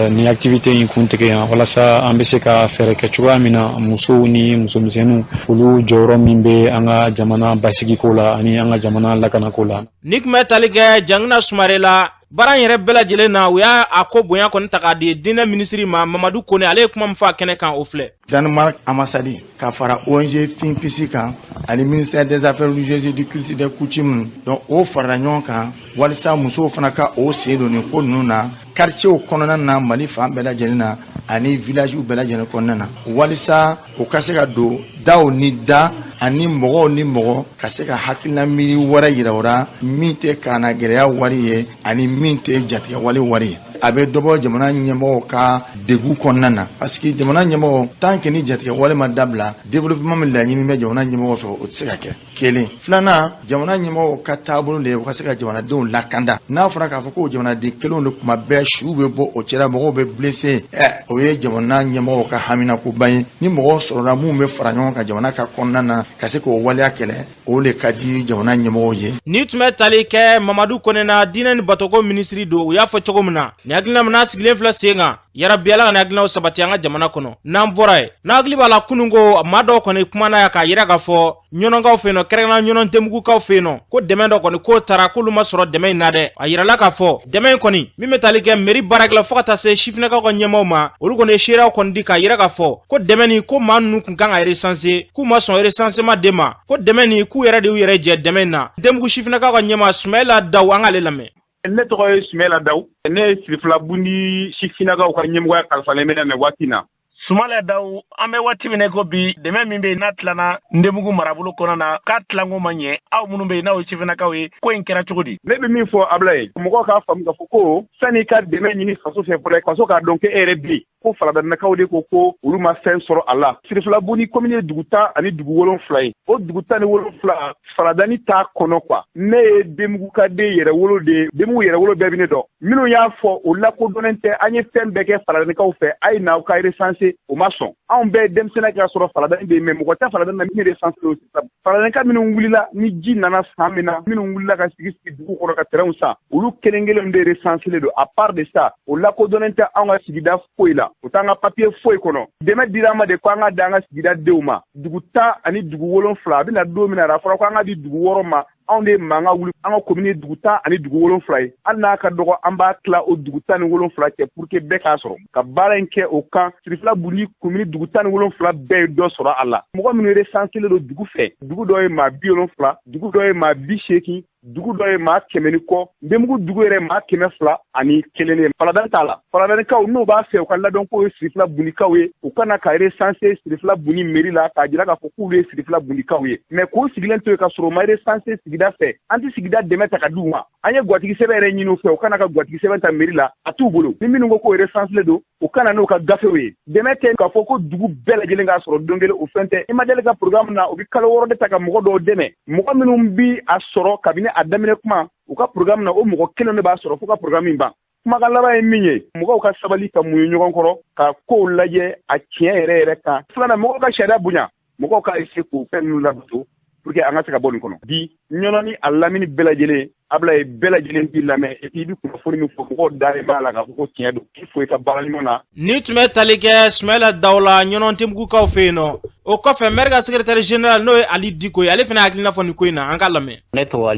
nin activité in kun tigɛ yan walasa an bɛ se ka fɛɛrɛ kɛ cogoya min na musow ni musomisɛnninw olu jɔyɔrɔ min bɛ an ka jamana basigiko la ani an ka jamana lakanako la. Ni tun bɛ tali kɛ Jangina Sumare la baara in yɛrɛ bɛɛ lajɛlen na u y'a ko bonya kɔni ta k'a di diinɛ minisiri ma Mamadu Kone ale ye kuma min fɔ a kɛnɛ kan o filɛ. Danemark ambassade ka fara ONG Think Peace kan ani ministère des affaires religieuses et du culte des coutumes donc o farala ɲɔgɔn kan walisa musow fana ka o sen don nin ko ninnu na quartier kɔnɔna na Mali fan bɛɛ lajɛlen na ani village bɛɛ lajɛlen kɔnɔna na walisa o ka se ka don daw ni da ani mɔgɔw ni mɔgɔ ka se ka hakilina miiri wɛrɛ yira o la min tɛ kaana gɛlɛya wari ye ani min tɛ jatigɛ wari ye a bɛ dɔbɔ jamana ɲɛmɔgɔw ka degun kɔnɔna na parce que jamana ɲɛmɔgɔ tant que ni jatigɛ wale ma dabila développement min laɲini bɛ jamana ɲɛmɔgɔ fɛ o tɛ se ka kɛ kelen filanan jamana ɲɛmɔgɔw ka taabolo de ye u ka se ka jamanadenw lakanda n'a fɔra k'a fɔ ko jamanaden kelenw de kuma bɛɛ siw bɛ bɔ o cɛla mɔgɔw bɛ blessé o ye jamana ɲɛmɔgɔw ka haminakoba ye ni mɔgɔw sɔrɔla mun bɛ fara ɲɔgɔn kan jamana ka kɔnɔna na ka se k'o waleya kɛlɛ o de ka di jamana ɲɛmɔgɔw ye. Ni tun bɛ tali kɛ Mamadu Kone na diinɛ ni batoko minisiri don u y'a fɔ cogo min na ni hakilina min n'a sigilen filɛ sen kan yarabi Ala ka ni hakilinaw sabati an ka jamana kɔnɔ n'an bɔra ye n'a hakili b'a la kunun ko maa dɔw kɔni kumana ya k'a yira k'a fɔ ɲɔnɔnkaw fɛ yen nɔ kɛrɛnkɛrɛnna ɲɔnɔn denmugukaw fɛ yen nɔ ko dɛmɛ dɔ kɔni k'o taara k'olu ma sɔrɔ dɛmɛ in na dɛ a yirala k'a fɔ dɛmɛ in kɔni min bɛ tali kɛ mairie baarakɛla fo ka taa se sifinnakaw ka ɲɛmaaw ma olu kɔni ye seereyaw kɔni di k'a yira k'a fɔ ko dɛmɛ nin ko maa ninnu kun kan ka recenser k'u ma sɔn recensement de ma ko dɛmɛ nin k'u yɛrɛ de y'u yɛrɛ jɛ dɛmɛ in na denmugu sifinnakaw ka ɲɛmaa Sumayila Dawu an k'ale lamɛn. ne tɔgɔ ye Sumela Daw ne ye Sirifila Bundi sifinnakaw ka ɲɛmɔgɔya kalifalen bɛ na waati na. Sumala Daw an bɛ waati min ko bi dɛmɛ min bɛ n'a tilana Ndemugu marabolo kɔnɔ na k'a tilanko ma ɲɛ aw minnu bɛ n'aw ye sifinnakaw ye ko in kɛra cogo di? Ne bɛ min fɔ Ablaye mɔgɔw k'a faamu k'a fɔ ko san'i ka dɛmɛ ɲini faso fɛ fɔlɔ faso k'a dɔn k'e yɛrɛ bi ko faladanakaw de ko olu ma fɛn sɔrɔ a la. Sirifila Bundi commune ye dugu 10 ani dugu 7 ye. O dugu 17 faladani t'a kɔnɔ quoi. Ne ye Ndemugu ka den yɛrɛ wolo de Ndemugu yɛrɛ wolo bɛɛ bɛ ne dɔn. Minnu y'a fɔ o lakodɔnnen tɛ an ye fɛn bɛɛ kɛ faladanikaw fɛ a ye n'aw ka recenser o ma sɔn. Anw bɛɛ denmisɛnnin k'a sɔrɔ faladani bɛ yen mais mɔgɔ tɛ faladani na min recenser o sisan. Faladanka minnu wulila ni ji nana san min na minnu wulila ka sigi dugu kɔnɔ ka terrain san olu kelen-kelen de recenser don. À part de ça o lakodɔnnen tɛ anw ka sigida foyi la. O t'an ka papier foyi kɔnɔ. Dɛmɛ dira an ma de ko an ka di an ka sigida denw ma. Dugu 10 ani dugu 7 a bɛna don min na a fɔra ko an ka di dugu 6 ma. Anw de mankan wuli an ka commune dugu 10 ani dugu 7 ye. Hali n'a ka dɔgɔ an b'a tila o dugu 10 ni 7 cɛ pour que bɛɛ k'a sɔrɔ. Ka baara in kɛ o kan Sirifila Bundi commune dugu 10 ni 7 bɛɛ ye dɔ sɔrɔ a la. Mɔgɔ minnu recenser don dugu fɛ. Dugu dɔ ye maa 70, dugu dɔ ye maa 80, dugu dɔ ye maa 100 ni kɔ. Ndemugu dugu yɛrɛ maa 200 ani 1 ye. Faladan t'a la. Faladanikaw n'u b'a fɛ u ka ladɔn k'o ye Sirifila Bundikaw ye. U kana ka recenser Sirifila Bundi mairie la k'a jira k'a fɔ k'u ye Sirifila Bundikaw ye. Mais k'u sigilen to yen ka sɔrɔ u ma recenser sigida fɛ. An tɛ sigida dɛmɛ ta ka d'u ma. An ye gatigi sɛbɛn yɛrɛ ɲini u fɛ u kana ka gatigi sɛbɛn ta mairie la a t'u bolo. Ni minnu ko k'o recenser don u kana n'u ka gafew ye. Dɛmɛ tɛ k'a fɔ ko dugu bɛɛ lajɛlen k'a sɔrɔ don kelen o fɛn tɛ. I ma deli ka programme na u bɛ kalo 6 de ta ka mɔgɔ dɔw dɛmɛ. Mɔgɔ minnu bi a sɔrɔ kabini a daminɛ kuma u ka programme na o mɔgɔ kelen de b'a sɔrɔ fo ka programme in ban. Kumakan laban ye min ye mɔgɔw ka sabali ka mun ɲɔgɔn kɔrɔ ka kow lajɛ a tiɲɛ yɛrɛ kan. Filanan mɔgɔw ka sariya bonya mɔgɔw ka essayer k'o fɛn ninnu labato pour que an ka se ka bɔ nin kɔnɔ. Bi ɲɔnɔni a lamini bɛɛ lajɛlen Ablaye bɛɛ lajɛlen b'i lamɛn et puis i bɛ kunnafoni min fɔ mɔgɔw dalen b'a la k'a fɔ ko tiɲɛ don k'i fo i ka baara ɲuman na. Ni tun bɛ tali kɛ Sumala Daw la ɲɔnɔn Ntemugukaw fɛ yen nɔ o kɔfɛ maire ka secrétaire général n'o ye Ali Diko ye ale fana hakilina fɔ nin ko in na an ka lamɛn. Ne tɔgɔ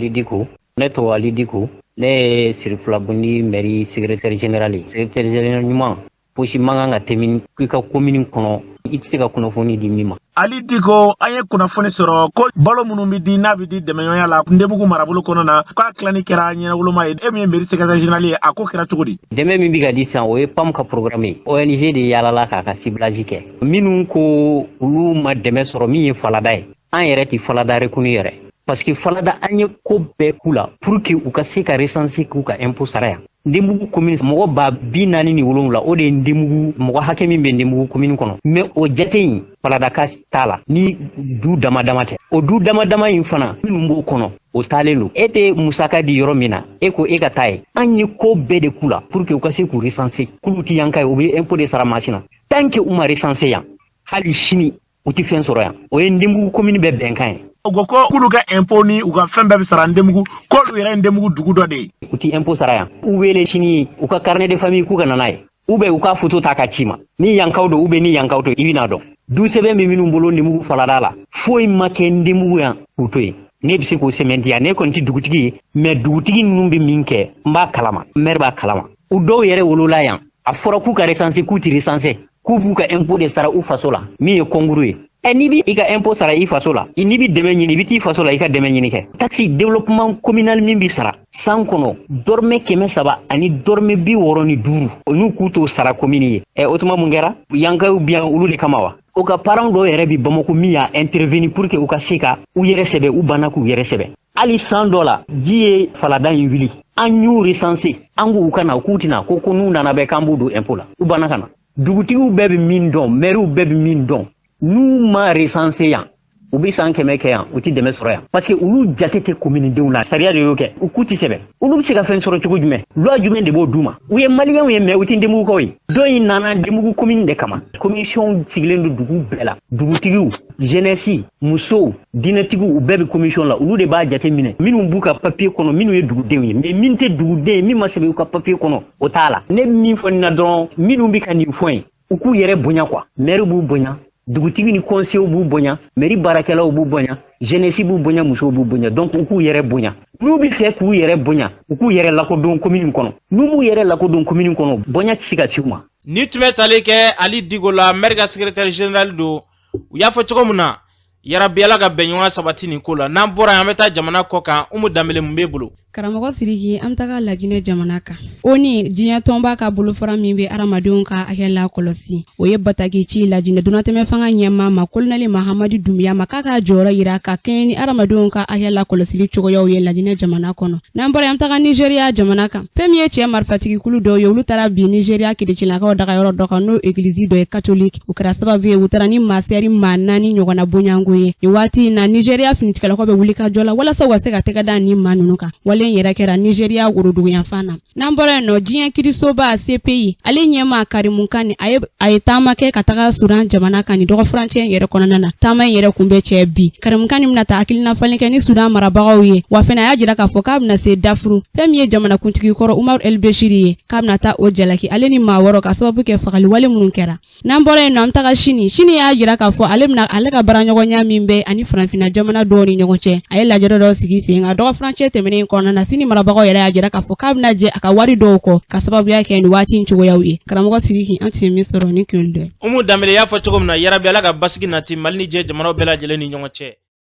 Ali Diko ne ye Sirifila Bundi mairie secrétaire général ye. Secrétaire général ɲuman posi man kan ka tɛmɛ i ka commune kɔnɔ i tɛ se ka kunnafoni di min ma. Ali Diko an ye kunnafoni sɔrɔ ko balo minnu bɛ di n'a bɛ di dɛmɛɲɔgɔnya la Ndemugu marabolo kɔnɔ na k'a tilani kɛra ɲɛnawoloma ye e min ye mairie secrétaire général ye a ko kɛra cogo di? Dɛmɛ min bɛ ka di sisan o ye PAM ka programme ye. ONG de yaalala k'a ka ciblage kɛ. Minnu ko olu ma dɛmɛ sɔrɔ min ye falada ye an yɛrɛ tɛ falada reconnu yɛrɛ. Parce que falada an ye ko bɛɛ k'u la pour que u ka se ka recenser k'u ka impôt sara yan. Ndemugu commune mɔgɔ 47,000 o de ye Ndemugu mɔgɔ hakɛ min bɛ Ndemugu commune kɔnɔ. Mais o jate in faladaka t'a la ni du dama dama tɛ. O du dama dama in fana minnu b'o kɔnɔ o taalen don. E tɛ musaka di yɔrɔ min na e ko e ka taa ye. An ye ko bɛɛ de k'u la pour que u ka se k'u recenser. K'olu tɛ yan ka ye u bɛ impôt de sara machine na. Tant que u ma recenser yan hali sini u tɛ fɛn sɔrɔ yan. O ye Ndemugu commune bɛɛ bɛnkan ye. O ko k'olu ka impôt ni u ka fɛn bɛɛ bɛ sara Ndemugu k'olu yɛrɛ Ndemugu dugu dɔ de ye. U tɛ impôt sara yan. U wele sini u ka carnet de famille k'u ka na n'a ye. U bɛ u ka photo ta ka ci ma. Ni yankaw don ni yankaw to i bɛna dɔn. Du sɛbɛn bɛ minnu bolo Ndemugu falada la foyi ma kɛ Ndemugu yan k'u to yen. Ne bɛ se k'o sɛmɛntiya ne kɔni tɛ dugutigi ye mais dugutigi ninnu bɛ min kɛ n b'a kalama maire b'a kalama. U dɔw yɛrɛ wolola yan a fɔra k'u ka recenser k'u tɛ recenser k'u b'u ka impôt de sara u faso la min ye kɔnkuru ye. N'i bi i ka impôt sara i faso la n'i bi dɛmɛ ɲini i bi t'i faso la i ka dɛmɛ ɲini kɛ. Taxe développement communal min bi sara san kɔnɔ dɔrɔmɛ 300 ani dɔrɔmɛ 65 o n'u k'u to sara commune ye. O tuma mun kɛra yankaw biyan olu de kama wa. O ka parents dɔw yɛrɛ bi Bamako min y'a intervenir pour que u ka se ka u yɛrɛ sɛbɛ u banna k'u yɛrɛ sɛbɛ. Hali san dɔ la ji ye falada in wuli an y'u recenser an k'u ka na k'u tɛna ko n'u nana bɛɛ k'an b'u don impôt la u banna ka na. Dugutigiw bɛɛ bɛ min dɔn maires bɛɛ bɛ min dɔn n'u ma recenser yan u bɛ san 100 kɛ yan u tɛ dɛmɛ sɔrɔ yan parce que olu jate tɛ commune denw la sariya de y'o kɛ u k'u tɛ sɛbɛn olu bɛ se ka fɛn sɔrɔ cogo jumɛn loi jumɛn de b'o d'u ma u ye maliyɛnw ye mais u tɛ Ndemugukaw ye dɔ in nana Ndemugu commune de kama commission sigilen don dugu bɛɛ la dugutigiw jeunesse musow diinɛtigiw u bɛɛ bɛ commission la olu de b'a jate minɛ minnu b'u ka papier kɔnɔ minnu ye dugudenw ye mais min tɛ duguden ye min ma sɛbɛn u ka papier kɔnɔ o t'a la ne bɛ min fɔ nin na dɔrɔn minnu bɛ ka nin fɔ ye u k'u yɛrɛ bonya quoi maire b'u bonya dugutigi ni conseiller b'u bonya mairie baarakɛlaw b'u bonya jeunesse b'u bonya musow b'u bonya donc u k'u yɛrɛ bonya n'u bɛ fɛ k'u yɛrɛ bonya u k'u yɛrɛ lakodɔn commune kɔnɔ n'u m'u yɛrɛ lakodɔn commune kɔnɔ bonya tɛ se ka s'u ma. Ni tun bɛ tali kɛ Ali Diko la maire ka secrétaire général don u y'a fɔ cogo min na yarabi Ala ka bɛnɲɔgɔnya sabati nin ko la n'an bɔra yan an bɛ taa jamana kɔ kan Umu Danbele mun b'e bolo. Karamɔgɔ Sidiki an taga Lajinɛ jamana kan. O ni diɲɛ tɔnba ka bolofara min bɛ adamadenw ka hakɛla kɔlɔsi. O ye bataki ci Lajinɛ donatɛmɛ fanga ɲɛmaa ma Kolonɛli Mahamadu Dunbiya ma k'a ka jɔyɔrɔ yira ka kɛɲɛ ni adamadenw ka hakɛla kɔlɔsili cogoyaw ye Lajinɛ jamana kɔnɔ. N'an bɔra an taga Nigériya jamana kan. Fɛn min ye cɛ marifatigikulu dɔw ye olu taara bi Nigériya kerecɛnlakaw daga yɔrɔ dɔ kan n'o église dɔ ye catholique. O kɛra sababu ye u taara ni maasɛri maa 4 ɲɔgɔnna bonyanko ye. Ni waati in na Nigériya finitigɛlakaw bɛ wuli ka jɔ la walasa u ka se ka tɛgɛ da ni maa ninnu kan. Wale yɛrɛ kɛra Nigériya woroduguyanfan na. N'an bɔra yen nɔ diɲɛ kirisoba CPI ale ɲɛmaa Karimu Kane a ye taama kɛ ka taga Sudan jamana kan ni dɔgɔ furancɛ yɛrɛ kɔnɔna na. Taama in yɛrɛ kun bɛ cɛ bi. Karimu Kane bɛna taa hakilina falen kɛ ni Sudan marabagaw ye wa fɛnɛ a y'a jira k'a fɔ k'a bɛna se Dafuru fɛn min ye jamanakuntigi kɔrɔ Umaru El Beshiri ye k'a bɛna taa o jalaki ale ni maa wɔɔrɔ ka sababu kɛ fagali wale minnu kɛra. N'an bɔra yen nɔ an taga Sini y'a jira k'a fɔ ale ka baaraɲɔgɔnya min bɛ ani Farafinna jamana dɔw ni ɲɔgɔn cɛ a ye lajɛrɛ dɔ sigi sen kan dɔgɔ furancɛ tɛmɛnen kɔnɔna na Sini marabagaw yɛrɛ y'a jira k'a fɔ k'a bɛna jɛ a ka wari dɔw kɔ ka sababuya kɛ ni waati in cogoyaw ye. Karamɔgɔ Sidiki an tun ye min sɔrɔ ni kiwuli dɔ ye. Umu Danbele y'a fɔ cogo min na yarabi Ala ka basigi nati Mali ni diɲɛ jamanaw bɛɛ lajɛlen ni ɲɔgɔn cɛ.